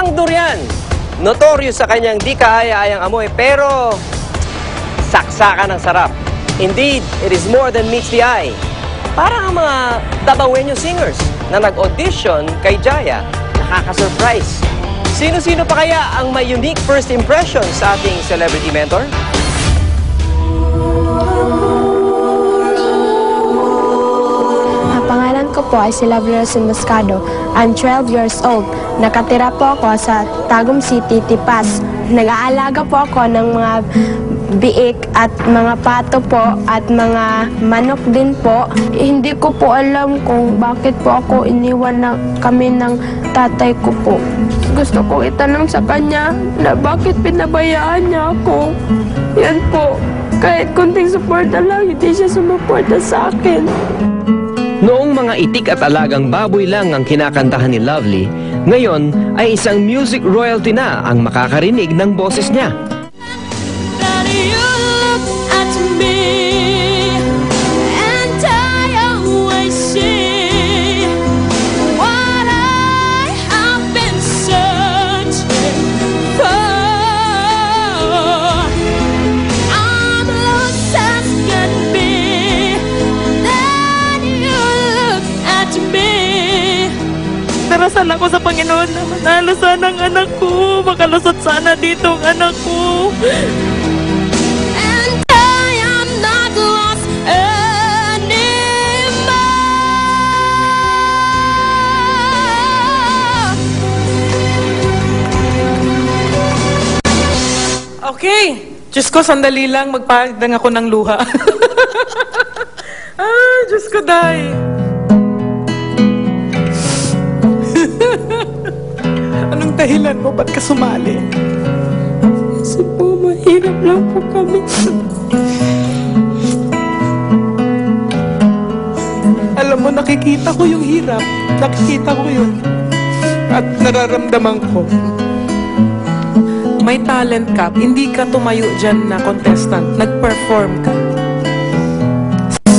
Ang durian, notorious sa kanyang di kaaya-ayang amoy, pero saksakan ng sarap. Indeed, it is more than meets the eye. Parang ang mga Dabawenyo singers na nag-audition kay Jaya, nakaka-surprise. Sino-sino pa kaya ang may unique first impression sa ating celebrity mentor? Ang pangalan ko po ay si Lovely Rose Emboscado. I'm 12 years old. Nakatira po ako sa Tagum City, Tipas. Nag-aalaga po ako ng mga biik at mga pato po at mga manok din po. Hindi ko po alam kung bakit po ako iniwan na kami ng tatay ko po. Gusto kong itanong sa kanya na bakit pinabayaan niya ako. Yan po. Kahit kunting suporta lang, hindi siya sumuporta sa akin. Noong mga itik at alagang baboy lang ang kinakantahan ni Lovely, ngayon ay isang music royalty na ang makakarinig ng boses niya. Darasal ako sa Panginoon na manalo sana ang anak ko. Makalusot sana dito ang anak ko. And I am not lost anymore. Okay. Diyos ko, sandali lang. Magpahagdang ako ng luha. Ay, Diyos ko, day. Anong dahilan mo? Ba't ka sumali? Kasi po, mahirap lang po kami. Alam mo, nakikita ko yung hirap. Nakikita ko yun. At nararamdaman ko. May talent ka. Hindi ka tumayo dyan na contestant. Nag-perform ka.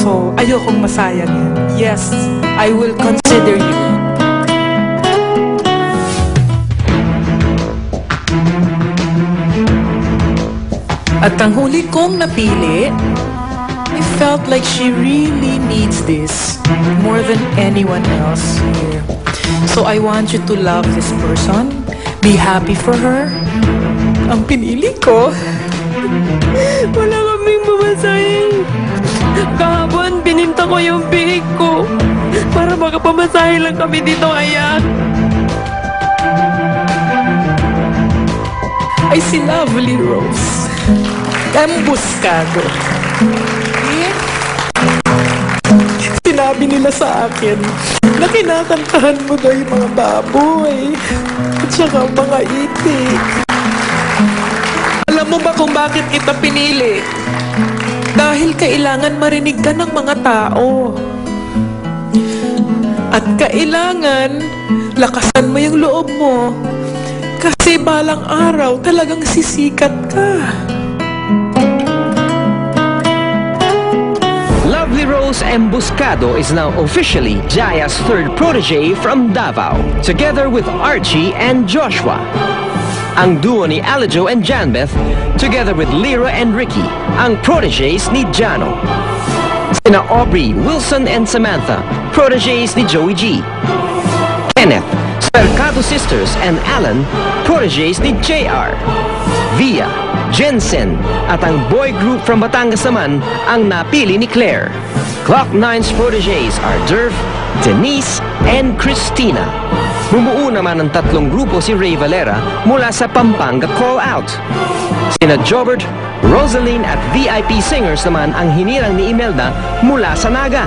So, ayokong masayang yan. Yes, I will consider you. At ang huli kong napili, I felt like she really needs this more than anyone else here. So I want you to love this person, be happy for her. Ang pinili ko, wala kaming mamasahe. Kahapon, bininta ko yung bihig ko para makapamasahe lang kami dito ngayon. Ay si Lovely Rose Emboscado. Sinabi nila sa akin na kinakantahan mo daw yung mga baboy at saka mga itik. Alam mo ba kung bakit kita pinili? Dahil kailangan marinig ka ng mga tao. At kailangan lakasan mo yung loob mo. Kasi balang araw talagang sisikat ka. Lovely Rose Emboscado is now officially Jaya's third protege from Davao, together with Archie and Joshua. Ang duo ni Alijo and Janbeth, together with Lyra and Ricky, ang proteges ni Jano. Sina Aubrey, Wilson and Samantha, proteges ni Joey G. Kenneth, Mercado Sisters and Alan, proteges ni JR. Via, Jensen, at ang boy group from Batangas naman ang napili ni Claire. Clock 9's proteges are Derv, Denise, and Christina. Bumuo naman ng tatlong grupo si Ray Valera mula sa Pampanga Call Out. Sina Jobert, Rosaline at VIP Singers naman ang hinirang ni Imelda mula sa Naga.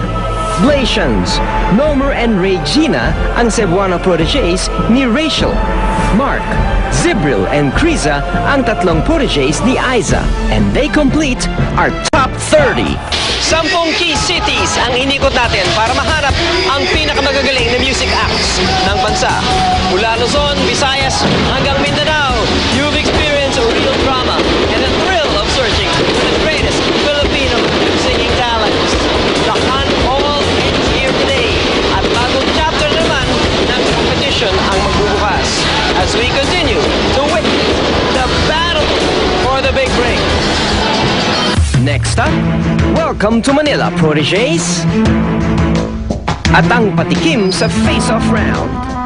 Blations, Nomer and Regina ang Cebuano proteges ni Rachel. Mark, Zibril and Criza ang tatlong proteges ni Aiza. And they complete our top 30. 10 key cities ang inikot natin para mahanap ang pinakamagagaling na music acts ng bansa. Mula Luzon, Visayas hanggang Mindanao, you've experienced a real drama and a thrill of searching for the greatest Filipino singing talents. The hunt all ends here today at bagong chapter naman ng competition ang magbubukas. As as we continue to witness the battle for the big break. Next up, welcome to Manila, Protégés. At ang patikim sa face-off round.